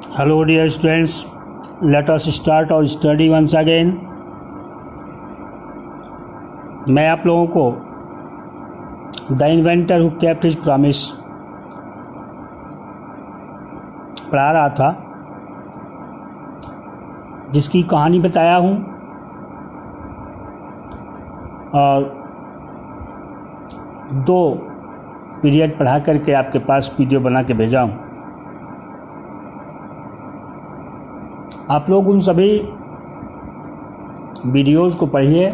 Hello dear students, let us start our study once again. मैं आप लोगों को the inventor who kept his promise पढ़ा रहा था, जिसकी कहानी बताया हूँ और 2 पीरियड पढ़ा करके आपके पास वीडियो बना के भेजा हूँ। आप लोग उन सभी वीडियोज़ को पढ़िए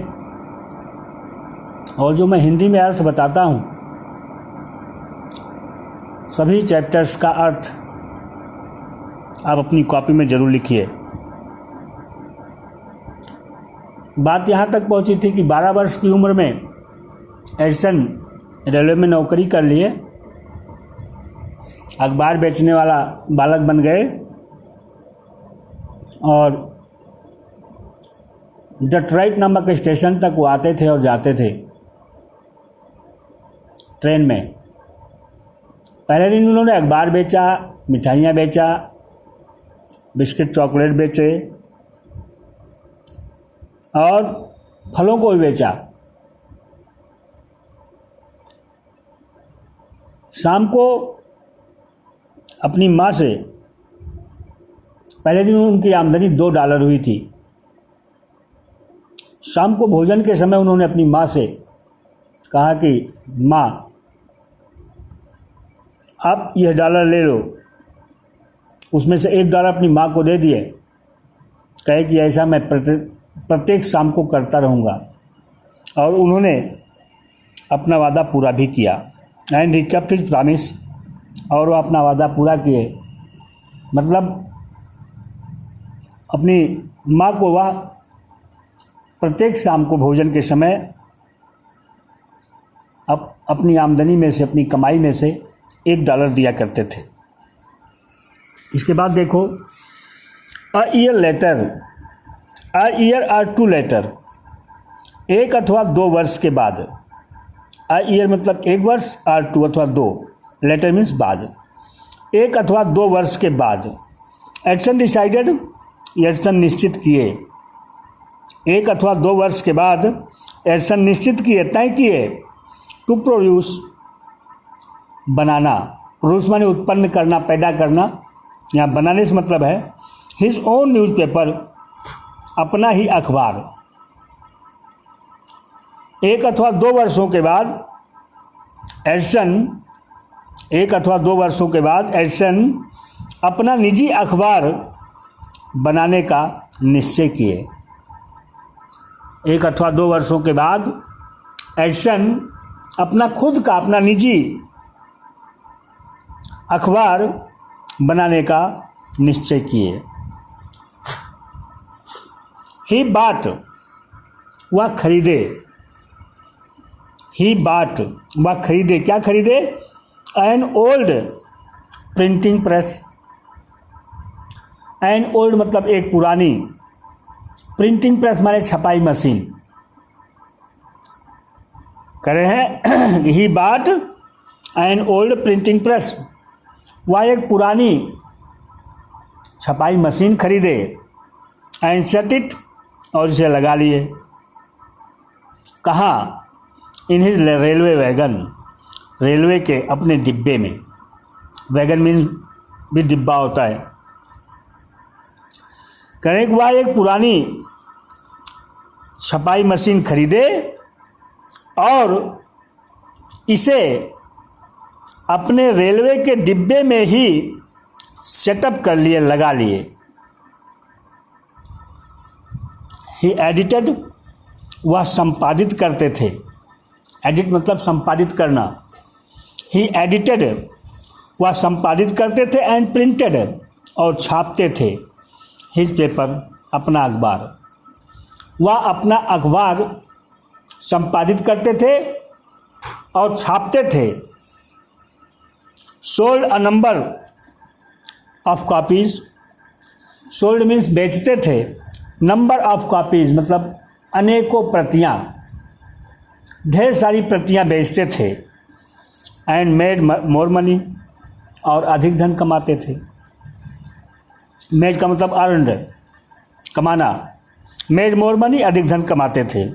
और जो मैं हिंदी में अर्थ बताता हूँ, सभी चैप्टर्स का अर्थ आप अपनी कॉपी में ज़रूर लिखिए। बात यहाँ तक पहुँची थी कि 12 वर्ष की उम्र में एडिसन रेलवे में नौकरी कर लिए, अखबार बेचने वाला बालक बन गए और डेट्रॉइट नामक स्टेशन तक वो आते थे और जाते थे ट्रेन में। पहले दिन उन्होंने अखबार बेचा, मिठाइयाँ बेचा, बिस्किट चॉकलेट बेचे और फलों को भी बेचा। शाम को अपनी माँ से, पहले दिन उनकी आमदनी $2 हुई थी। शाम को भोजन के समय उन्होंने अपनी माँ से कहा कि माँ, आप यह $1 ले लो। उसमें से $1 अपनी माँ को दे दिए, कहे कि ऐसा मैं प्रत्येक शाम को करता रहूँगा। और उन्होंने अपना वादा पूरा भी किया, and he kept his promise. और वो अपना वादा पूरा किए, मतलब अपनी माँ को वह प्रत्येक शाम को भोजन के समय अपनी आमदनी में से, अपनी कमाई में से $1 दिया करते थे। इसके बाद देखो, a year later, a year और 2 लेटर, 1 अथवा 2 वर्ष के बाद। अ ईयर मतलब 1 वर्ष और 2 अथवा 2, लेटर मीन्स बाद। 1 अथवा 2 वर्ष के बाद एडिसन डिसाइडेड, एडिसन निश्चित किए। 1 अथवा 2 वर्ष के बाद एडिसन निश्चित किए, तय किए, टू प्रोड्यूस, बनाना। प्रोड्यूस माने उत्पन्न करना, पैदा करना। यहाँ बनाने से मतलब है हिज ओन न्यूज़पेपर, अपना ही अखबार। 1 अथवा 2 वर्षों के बाद एडिसन, 1 अथवा 2 वर्षों के बाद एडिसन अपना निजी अखबार बनाने का निश्चय किए। 1 अथवा 2 वर्षों के बाद एडिसन अपना खुद का, अपना निजी अखबार बनाने का निश्चय किए। ही बाट, वह खरीदे। ही बाट, वह खरीदे। क्या खरीदे? An old printing press. An old मतलब एक पुरानी, प्रिंटिंग प्रेस माने छपाई मशीन। कह रहे हैं ही बाट एन ओल्ड प्रिंटिंग प्रेस, वह एक पुरानी छपाई मशीन खरीदे। एंड सेट इट, और इसे लगा लिए। कहाँ? In his railway wagon, railway के अपने डिब्बे में। वैगन मीन्स भी डिब्बा होता है। कहने के बाद एक पुरानी छपाई मशीन खरीदे और इसे अपने रेलवे के डिब्बे में ही सेटअप कर लिए, लगा लिए। ही एडिटेड, वह संपादित करते थे। एडिट मतलब संपादित करना। ही एडिटेड, वह संपादित करते थे। एंड प्रिंटेड, और छापते थे। हिज पेपर, अपना अखबार। वह अपना अखबार संपादित करते थे और छापते थे। Sold a number of copies, sold means बेचते थे। नंबर ऑफ कॉपीज मतलब अनेकों प्रतियां, ढेर सारी प्रतियां बेचते थे। एंड मेड मोर मनी, और अधिक धन कमाते थे। मेड का मतलब अर्नड, कमाना, मेड मोर मनी, अधिक धन कमाते थे।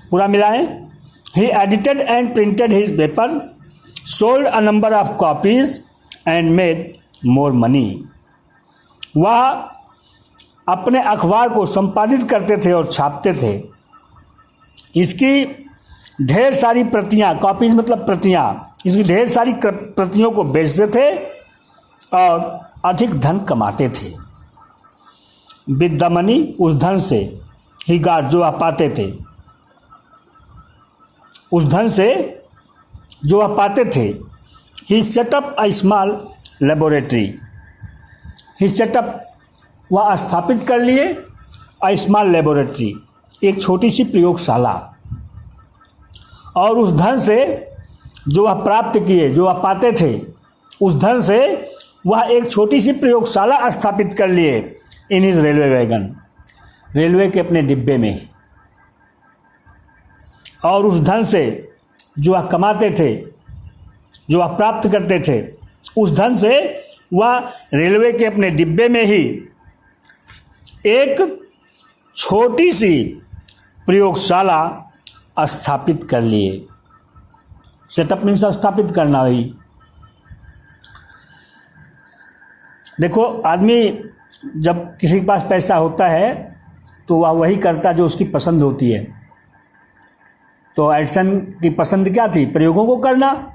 पूरा मिलाएं। He edited and printed his paper, sold a number of copies and made more money. वह अपने अखबार को संपादित करते थे और छापते थे। इसकी ढेर सारी प्रतियां, कॉपीज मतलब प्रतियां, इसकी ढेर सारी प्रतियों को बेचते थे और अधिक धन कमाते थे। विद द मनी, उस धन से, ही गॉट, जो वह पाते थे, उस धन से जो वह पाते थे। He set up a small laboratory, he set up, वह स्थापित कर लिए, अ स्मॉल लेबोरेटरी, एक छोटी सी प्रयोगशाला। और उस धन से जो वह प्राप्त किए, जो वह पाते थे, उस धन से वह एक छोटी सी प्रयोगशाला स्थापित कर लिए in his railway wagon, railway के अपने डिब्बे में। और उस धन से जो वह कमाते थे, जो वह प्राप्त करते थे, उस धन से वह रेलवे के अपने डिब्बे में ही एक छोटी सी प्रयोगशाला स्थापित कर लिए। सेटअप मीन्स स्थापित करना। ही देखो, आदमी जब किसी के पास पैसा होता है तो वह वही करता जो उसकी पसंद होती है। तो एडिसन की पसंद क्या थी? प्रयोगों को करना।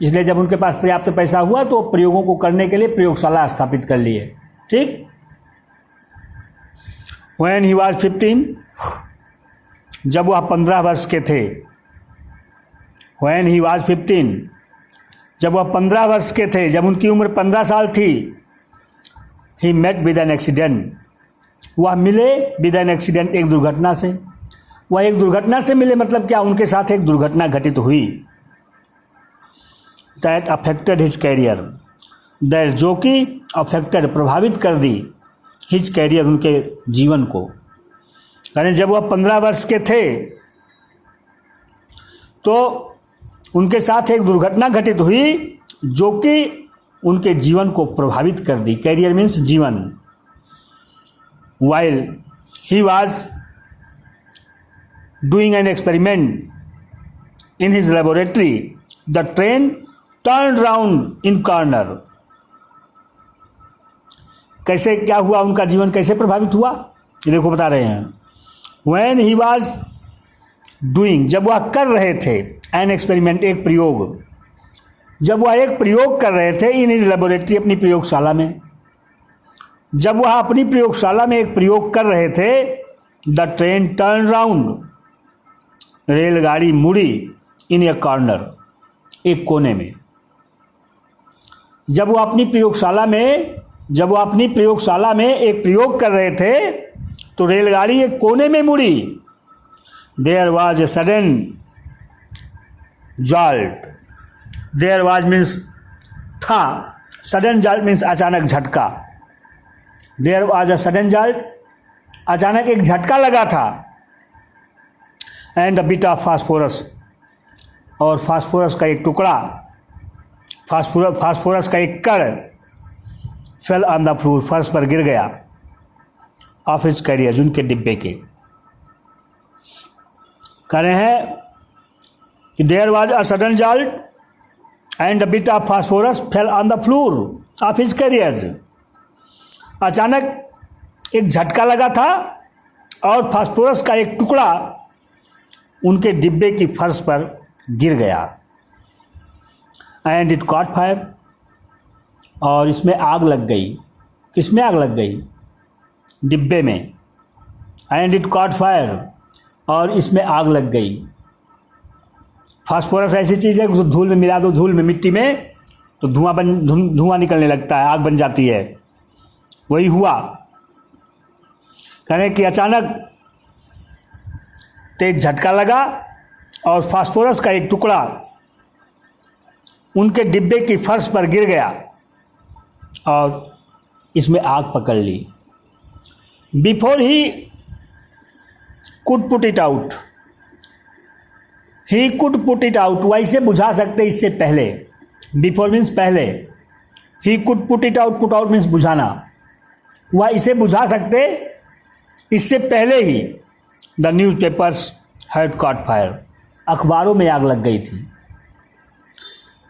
इसलिए जब उनके पास पर्याप्त पैसा हुआ तो प्रयोगों को करने के लिए प्रयोगशाला स्थापित कर लिए। ठीक। When he was 15, जब वह 15 वर्ष के थे। When he was 15, जब वह 15 वर्ष के थे, जब उनकी उम्र 15 साल थी। He met with an accident, वह मिले with an accident, एक दुर्घटना से। वह एक दुर्घटना से मिले मतलब क्या? उनके साथ एक दुर्घटना घटित हुई। That affected his career, that जो कि affected, प्रभावित कर दी, हिज कैरियर, उनके जीवन को। यानी जब वह 15 वर्ष के थे तो उनके साथ एक दुर्घटना घटित हुई जो कि उनके जीवन को प्रभावित कर दी। कैरियर मीन्स जीवन। While he was doing an experiment in his laboratory, the train turn round in corner. कैसे, क्या हुआ? उनका जीवन कैसे प्रभावित हुआ? ये देखो बता रहे हैं। When he was doing, जब वह कर रहे थे, एन एक्सपेरिमेंट, एक प्रयोग, जब वह एक प्रयोग कर रहे थे, इन हिज लेबोरेटरी, अपनी प्रयोगशाला में, जब वह अपनी प्रयोगशाला में एक प्रयोग कर रहे थे, द ट्रेन टर्न राउंड, रेलगाड़ी मुड़ी, इन ए कॉर्नर, एक कोने में। जब वह अपनी प्रयोगशाला में एक प्रयोग कर रहे थे तो रेलगाड़ी एक कोने में मुड़ी। There was a sudden jolt, there was means था, सडन जॉल्ट मीन्स अचानक झटका। There was a sudden jolt, अचानक एक झटका लगा था। And a bit of phosphorus, और फास्फोरस का एक टुकड़ा, फास्फोरस का एक कण फेल ऑन द फ्लोर, फर्श पर गिर गया। ऑफ हिज कैरियर, उनके डिब्बे के। कह रहे हैं कि there was a sudden jolt and a bit of phosphorus fell on the floor of his carrier. अचानक एक झटका लगा था और फास्फोरस का एक टुकड़ा उनके डिब्बे की फर्श पर गिर गया। एंड इट कॉट फायर, और इसमें आग लग गई। किसमें आग लग गई? डिब्बे में। एंड इट कॉट फायर, और इसमें आग लग गई। फास्फोरस ऐसी चीज़ है कि धूल में मिला दो, धूल में, मिट्टी में, तो धुआं निकलने लगता है, आग बन जाती है। वही हुआ। कहें कि अचानक तेज झटका लगा और फास्फोरस का एक टुकड़ा उनके डिब्बे की फर्श पर गिर गया और इसमें आग पकड़ ली। Before he could put it out, he could put it out, वैसे बुझा सकते इससे पहले। बिफोर मीन्स पहले, he could put it out, put out means बुझाना। वह इसे बुझा सकते इससे पहले ही the newspapers had caught fire, अखबारों में आग लग गई थी।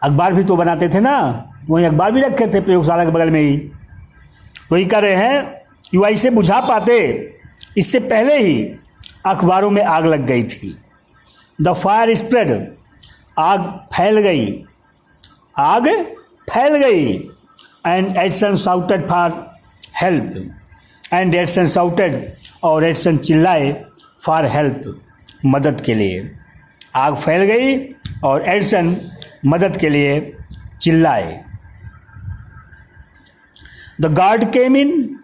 अखबार भी तो बनाते थे ना, वहीं अखबार भी रखे थे प्रयोगशाला के बगल में ही। वही कह रहे हैं कि वह इसे बुझा पाते इससे पहले ही अखबारों में आग लग गई थी। द फायर स्प्रेड, आग फैल गई, आग फैल गई। And Edison shouted for help, and Edison shouted, और एडिसन चिल्लाए फॉर हेल्प, मदद के लिए। आग फैल गई और एडिसन मदद के लिए चिल्लाए। The guard came in,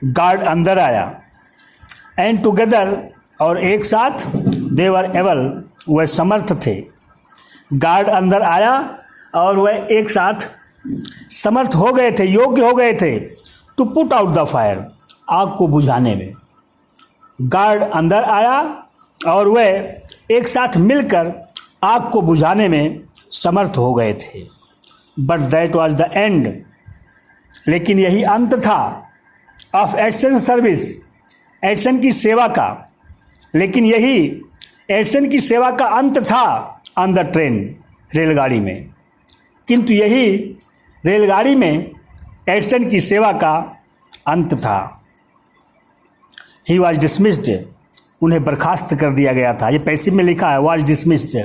guard अंदर आया। एंड टुगेदर, और एक साथ, दे वर एबल, वह समर्थ थे। गार्ड अंदर आया और वह एक साथ समर्थ हो गए थे, योग्य हो गए थे to put out the fire, आग को बुझाने में। गार्ड अंदर आया और वह एक साथ मिलकर आग को बुझाने में समर्थ हो गए थे। But that was the end, लेकिन यही अंत था, ऑफ एडिसन सर्विस, एडिसन की सेवा का। लेकिन यही एडिसन की सेवा का अंत था ऑन द ट्रेन, रेलगाड़ी में। किंतु यही रेलगाड़ी में एडिसन की सेवा का अंत था। ही वॉज डिसमिस्ड, उन्हें बर्खास्त कर दिया गया था। ये पैसिव में लिखा है वॉज डिसमिस्ड,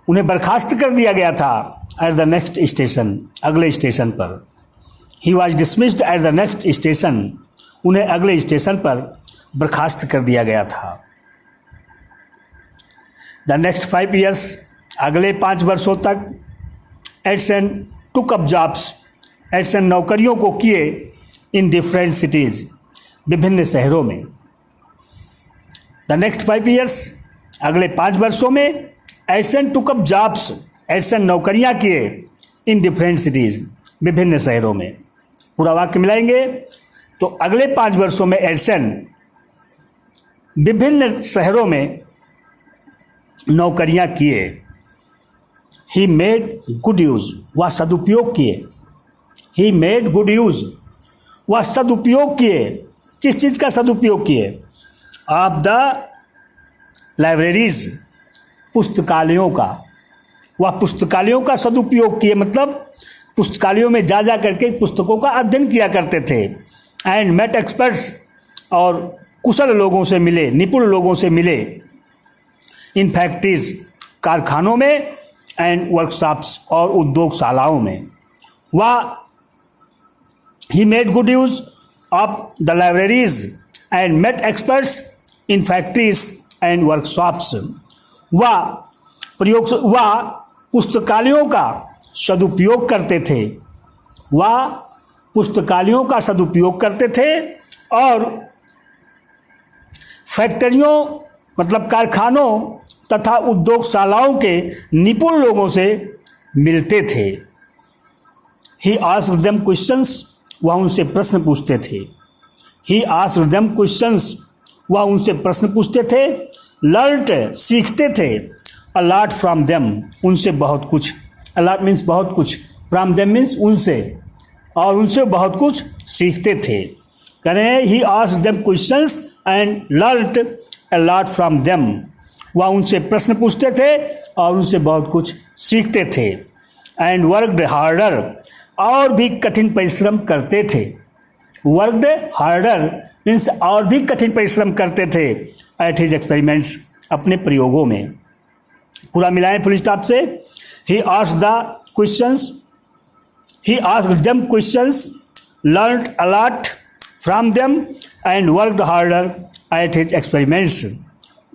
उन्हें बर्खास्त कर दिया गया था एट द नेक्स्ट स्टेशन, अगले स्टेशन पर। He was dismissed at the next station, उन्हें अगले स्टेशन पर बर्खास्त कर दिया गया था। द नेक्स्ट 5 years, अगले 5 वर्षों तक Edison took up jobs, Edison नौकरियों को किए इन डिफरेंट सिटीज़, विभिन्न शहरों में। द नेक्स्ट 5 years, अगले 5 वर्षों में Edison took up jobs, Edison नौकरियां किए इन डिफरेंट सिटीज़, विभिन्न शहरों में। पूरा वाक्य मिलाएंगे तो अगले 5 वर्षों में एडिसन विभिन्न शहरों में नौकरियां किए। ही मेड गुड यूज, वह सदुपयोग किए। ही मेड गुड यूज, वह सदुपयोग किए। किस चीज़ का सदुपयोग किए? ऑफ द लाइब्रेरीज, पुस्तकालयों का। वह पुस्तकालयों का सदुपयोग किए, मतलब पुस्तकालयों में जा करके पुस्तकों का अध्ययन किया करते थे। एंड मेट एक्सपर्ट्स, और कुशल लोगों से मिले, निपुण लोगों से मिले। इन फैक्ट्रीज, कारखानों में। एंड वर्कशॉप्स, और उद्योगशालाओं में। वह ही made good use of the libraries and met experts in factories and workshops. वह पुस्तकालयों का सदुपयोग करते थे। वह पुस्तकालयों का सदुपयोग करते थे और फैक्ट्रियों, मतलब कारखानों तथा उद्योगशालाओं के निपुण लोगों से मिलते थे। ही आस्क्ड देम क्वेश्चंस, वह उनसे प्रश्न पूछते थे। ही आस्क्ड देम क्वेश्चंस, वह उनसे प्रश्न पूछते थे। लर्नड, सीखते थे। अलॉट फ्रॉम देम, उनसे बहुत कुछ। अलॉट मीन्स बहुत कुछ, फ्रॉम देम मीन्स उनसे, और उनसे बहुत कुछ सीखते थे। करें he asked them questions and learned a lot from them, वह उनसे प्रश्न पूछते थे और उनसे बहुत कुछ सीखते थे। एंड वर्कड हार्डर, और भी कठिन परिश्रम करते थे। वर्कड हार्डर मीन्स और भी कठिन परिश्रम करते थे। एट हिज एक्सपेरिमेंट्स, अपने प्रयोगों में। पूरा मिलाएं फुल स्टॉप से। He asked the questions, he asked them questions, learned a lot from them and worked harder at his experiments.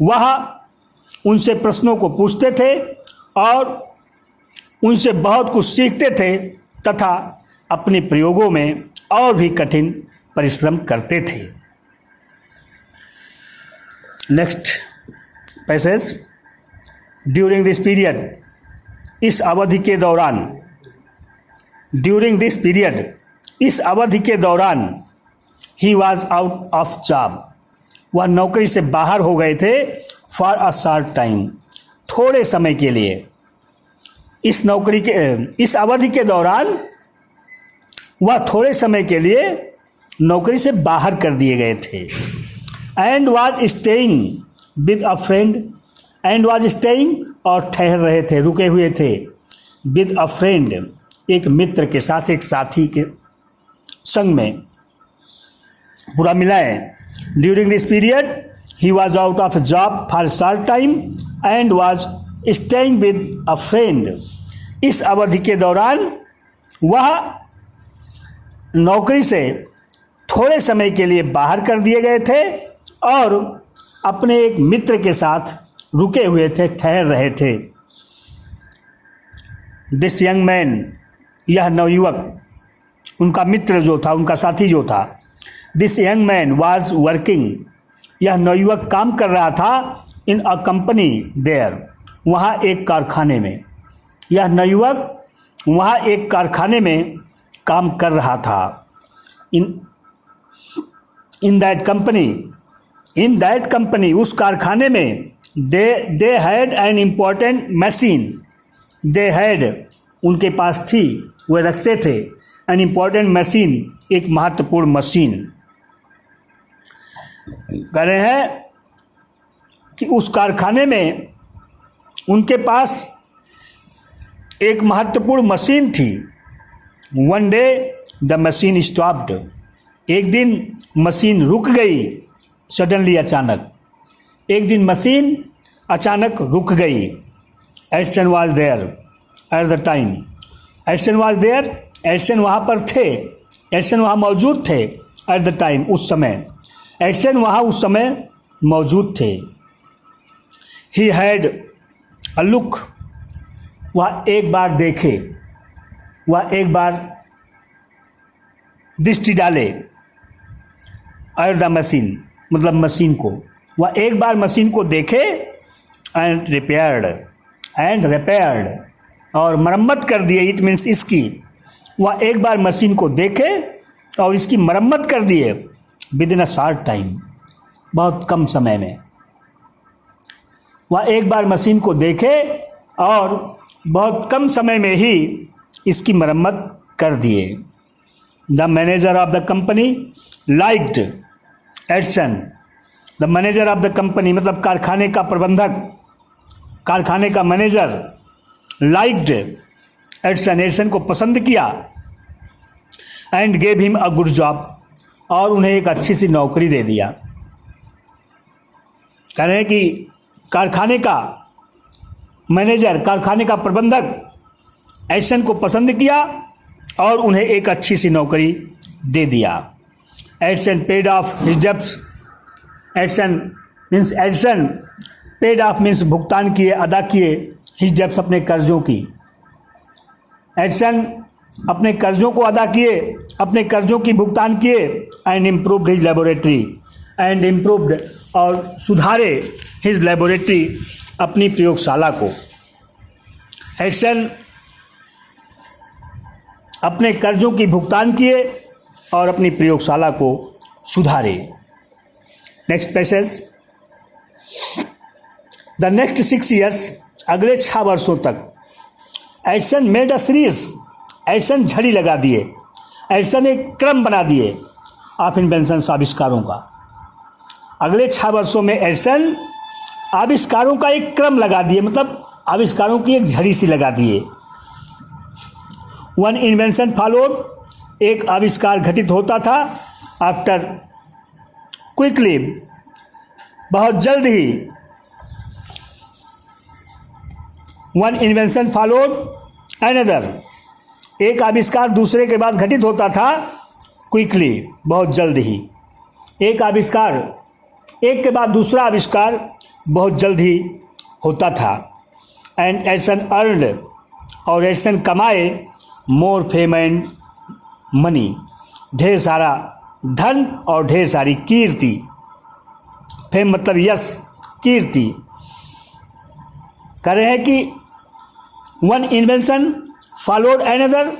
वह उनसे प्रश्नों को पूछते थे और उनसे बहुत कुछ सीखते थे तथा अपने प्रयोगों में और भी कठिन परिश्रम करते थे। Next passage. During this period, इस अवधि के दौरान। ड्यूरिंग दिस पीरियड, इस अवधि के दौरान। He was out of job, वह नौकरी से बाहर हो गए थे। फॉर अ शॉर्ट टाइम, थोड़े समय के लिए। इस अवधि के दौरान वह थोड़े समय के लिए नौकरी से बाहर कर दिए गए थे। And was staying with a friend, and was staying और ठहर रहे थे, रुके हुए थे, विद अ फ्रेंड एक मित्र के साथ, एक साथी के संग में, पूरा मिला है। During this period he was out of job for short time and was staying with a friend. इस अवधि के दौरान वह नौकरी से थोड़े समय के लिए बाहर कर दिए गए थे और अपने एक मित्र के साथ रुके हुए थे, ठहर रहे थे। दिस यंग मैन, यह नवयुवक, उनका मित्र जो था, उनका साथी जो था, this young man was working, यह नवयुवक काम कर रहा था, इन अ कंपनी देयर, वहाँ एक कारखाने में। यह नवयुवक वहाँ एक कारखाने में काम कर रहा था। इन दैट कंपनी, उस कारखाने में, they had an important machine, they had उनके पास थी, वे रखते थे, एन इम्पॉर्टेंट मशीन एक महत्वपूर्ण मशीन। कह रहे हैं कि उस कारखाने में उनके पास एक महत्वपूर्ण मशीन थी। One day the machine stopped, एक दिन मशीन रुक गई, सडनली, अचानक, एक दिन मशीन अचानक रुक गई। Edison was there at the time, Edison was there, Edison वहाँ पर थे, एडिसन वहाँ मौजूद थे, एट द टाइम, उस समय, एडिसन वहाँ उस समय मौजूद थे। ही हैड अ लुक, वह एक बार देखे, वह एक बार दृष्टि डाले, एट द मशीन, मतलब मशीन को, वह एक बार मशीन को देखे, एंड रिपेयर्ड, और मरम्मत कर दिए। इट मीन्स इसकी, वह एक बार मशीन को देखे और इसकी मरम्मत कर दिए, with in a short time, बहुत कम समय में। वह एक बार मशीन को देखे और बहुत कम समय में ही इसकी मरम्मत कर दिए। The manager of the company liked Edison, the manager of the company मतलब कारखाने का प्रबंधक, कारखाने का मैनेजर, लाइक्ड एडिसन, एडिसन को पसंद किया, and gave him a good job, और उन्हें एक अच्छी सी नौकरी दे दिया। कह रहे हैं कि कारखाने का मैनेजर, कारखाने का प्रबंधक एडिसन को पसंद किया और उन्हें एक अच्छी सी नौकरी दे दिया। Edison paid of his debts, Edison paid of means भुगतान किए, अदा किए, हिज डेब्ट्स अपने कर्जों की। एडिसन अपने कर्जों को अदा किए, अपने कर्जों की भुगतान किए, and improved his laboratory, and improved और सुधारे हिज लेबोरेटरी, अपनी प्रयोगशाला को। एडिसन अपने कर्जों की भुगतान किए और अपनी प्रयोगशाला को सुधारे। Next passage, the next 6 years, अगले 6 वर्षों तक, Edison made a series, Edison झड़ी लगा दिए, एडिसन एक क्रम बना दिए ऑफ इन्वेंशंस, आविष्कारों का। अगले 6 वर्षों में एडिसन आविष्कारों का एक क्रम लगा दिए, मतलब आविष्कारों की एक झड़ी सी लगा दिए। वन इन्वेंशन फॉलोड, एक आविष्कार घटित होता था, आफ्टर क्विकली, बहुत जल्द ही। वन इन्वेंशन फॉलोड अनदर, एक आविष्कार दूसरे के बाद घटित होता था, क्विकली, बहुत जल्द ही। एक आविष्कार, एक के बाद दूसरा आविष्कार बहुत जल्द ही होता था। एंड एडिसन अर्नड, और एडिसन कमाए, मोर फेम एंड मनी, ढेर सारा धन और ढेर सारी कीर्ति। फेम मतलब यश, कीर्ति। कह रहे हैं कि one invention followed another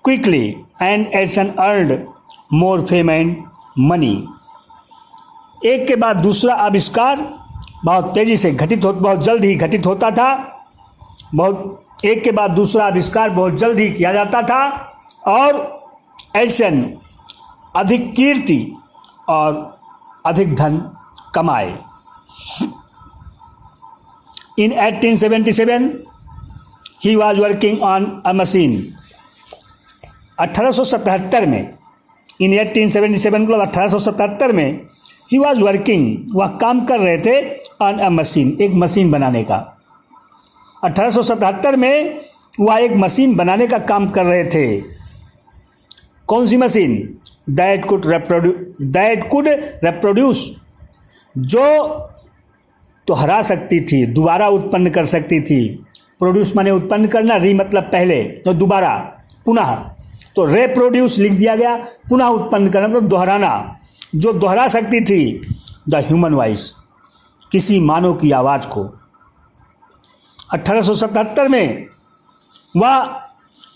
quickly and Edison earned more fame and money. एक के बाद दूसरा आविष्कार बहुत तेज़ी से बहुत जल्द ही घटित होता था, एक के बाद दूसरा आविष्कार बहुत जल्द ही किया जाता था, और एडिसन अधिक कीर्ति और अधिक धन कमाए। In 1877 he was working on a machine। 1877 में, इन 1877 मतलब 1877 में ही वॉज वर्किंग, वह काम कर रहे थे ऑन अ मशीन, एक मशीन बनाने का। 1877 में वह एक मशीन बनाने का काम कर रहे थे। कौन सी मशीन? दैट कुड reproduce, जो दोहरा सकती थी, दोबारा उत्पन्न कर सकती थी। प्रोड्यूस माने उत्पन्न करना, री मतलब पहले, तो दोबारा, पुनः, तो रेप्रोड्यूस लिख दिया गया, पुनः उत्पन्न करना मतलब दोहराना, जो दोहरा सकती थी द ह्यूमन वॉइस, किसी मानव की आवाज़ को। 1877 में वह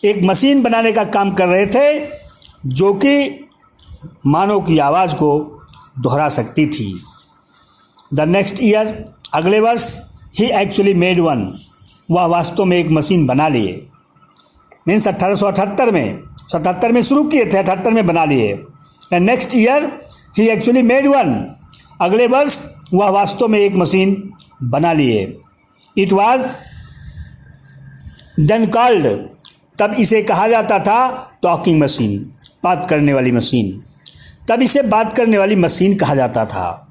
एक मशीन बनाने का काम कर रहे थे जो कि मानव की आवाज़ को दोहरा सकती थी। द नेक्स्ट ईयर, अगले वर्ष, ही एक्चुअली मेड वन, वह वास्तव में एक मशीन बना लिए। मीन्स 1878 में, 77 में शुरू किए थे, 78 में बना लिए। And next year he actually made one, अगले वर्ष वह वास्तव में एक मशीन बना लिए। इट वाज देन कॉल्ड, तब इसे कहा जाता था टॉकिंग मशीन, बात करने वाली मशीन, तब इसे बात करने वाली मशीन कहा जाता था।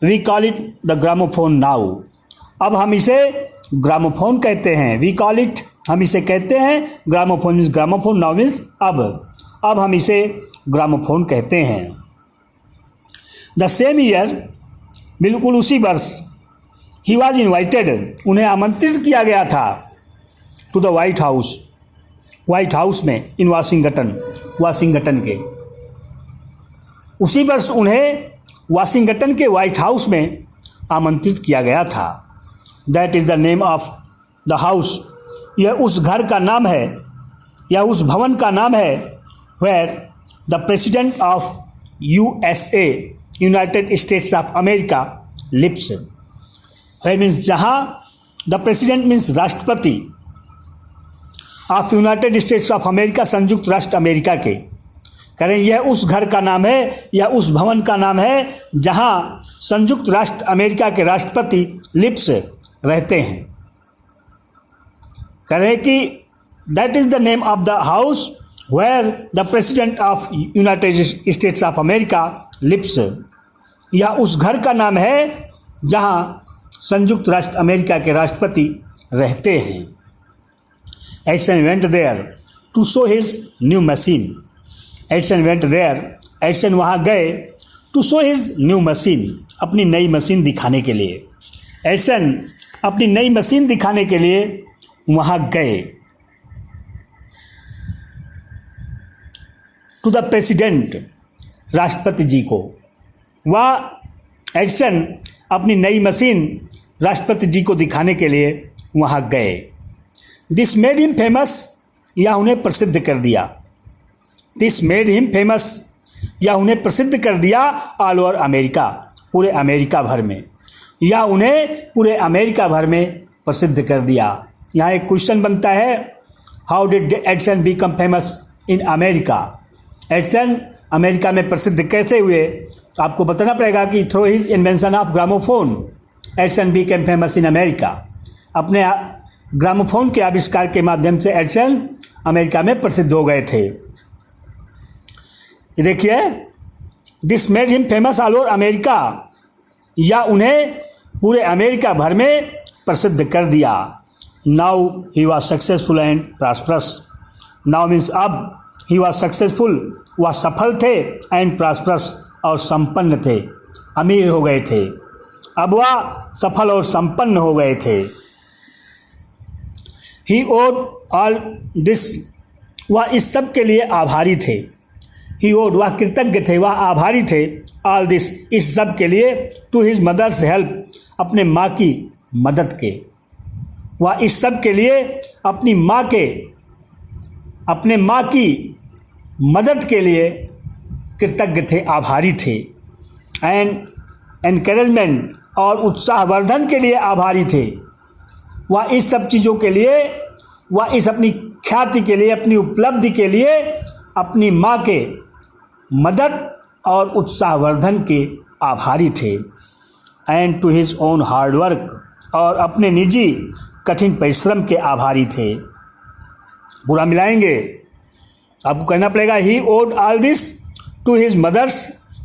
We call it the gramophone now, अब हम इसे ग्रामोफोन कहते हैं। वी कॉल इट, हम इसे कहते हैं, gramophone means, gramophone now means अब हम इसे ग्रामोफोन कहते हैं। द सेम ईयर, बिल्कुल उसी वर्ष, ही वॉज इन्वाइटेड, उन्हें आमंत्रित किया गया था to the White House, White House में, इन वाशिंगटन के, उसी वर्ष उन्हें वाशिंगटन के व्हाइट हाउस में आमंत्रित किया गया था। That is the name of the house, यह उस घर का नाम है, या उस भवन का नाम है, where the president of USA, United States of America, lives. Where means, जहाँ द प्रेसिडेंट मीन्स राष्ट्रपति, of United States of America, संयुक्त राष्ट्र अमेरिका के, करें यह उस घर का नाम है या उस भवन का नाम है जहां संयुक्त राष्ट्र अमेरिका के राष्ट्रपति लिव्स रहते हैं। करें कि that is the name of the house where the president of United States of America lives, यह उस घर का नाम है जहां संयुक्त राष्ट्र अमेरिका के राष्ट्रपति रहते हैं। Edison went there to show his new machine, Edison went there, Edison वहाँ गए, to show his new machine, अपनी नई मशीन दिखाने के लिए। एडिसन अपनी नई मशीन दिखाने के लिए वहाँ गए। टू द प्रेसिडेंट, राष्ट्रपति जी को, वह एडिसन अपनी नई मशीन राष्ट्रपति जी को दिखाने के लिए वहाँ गए। दिस मेड हिम फेमस, यह उन्हें प्रसिद्ध कर दिया। दिस मेड हिम फेमस, यह उन्हें प्रसिद्ध कर दिया ऑल ओवर अमेरिका, पूरे अमेरिका भर में, या उन्हें पूरे अमेरिका भर में प्रसिद्ध कर दिया। यहाँ एक क्वेश्चन बनता है, how did Edison become famous in America, Edison America में प्रसिद्ध कैसे हुए? तो आपको बताना पड़ेगा कि through his invention of gramophone Edison became famous in America, अपने ग्रामोफोन के आविष्कार के माध्यम से एडिसन अमेरिका में प्रसिद्ध हो गए थे। ये देखिए, this made him famous all over America, या उन्हें पूरे अमेरिका भर में प्रसिद्ध कर दिया। Now he was successful and prosperous, now means अब, ही वॉज सक्सेसफुल, वह सफल थे, एंड प्रॉस्परस, और संपन्न थे, अमीर हो गए थे। अब वह सफल और संपन्न हो गए थे। ही ओड ऑल दिस, वह इस सब के लिए आभारी थे। ही ओड, वह कृतज्ञ थे, वह आभारी थे, ऑल दिस, इस सब के लिए, टू हिज मदर्स हेल्प, अपने माँ की मदद के, वह इस सब के लिए अपनी माँ के, अपने माँ की मदद के लिए कृतज्ञ थे, आभारी थे। एंड एनकरेजमेंट, और उत्साहवर्धन के लिए आभारी थे। वह इस सब चीज़ों के लिए, वह इस अपनी ख्याति के लिए, अपनी उपलब्धि के लिए अपनी माँ के मदद और उत्साहवर्धन के आभारी थे। And to his own hard work, और अपने निजी कठिन परिश्रम के आभारी थे। पूरा मिलाएंगे, आपको कहना पड़ेगा he owed all this to his mother's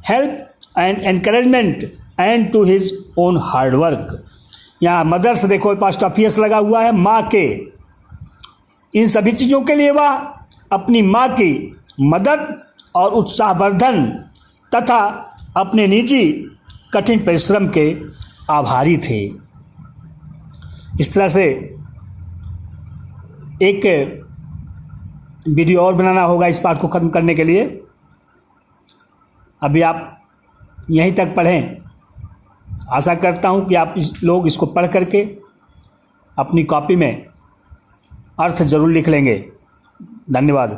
help and encouragement and to his own hard work. यहाँ मदर्स देखो पास्ट ऑफ यस लगा हुआ है, माँ के, इन सभी चीज़ों के लिए वह अपनी माँ की मदद और उत्साहवर्धन तथा अपने निजी कठिन परिश्रम के आभारी थे। इस तरह से एक वीडियो और बनाना होगा इस पाठ को ख़त्म करने के लिए। अभी आप यहीं तक पढ़ें। आशा करता हूँ कि आप लोग इसको पढ़ करके अपनी कॉपी में अर्थ ज़रूर लिख लेंगे। धन्यवाद।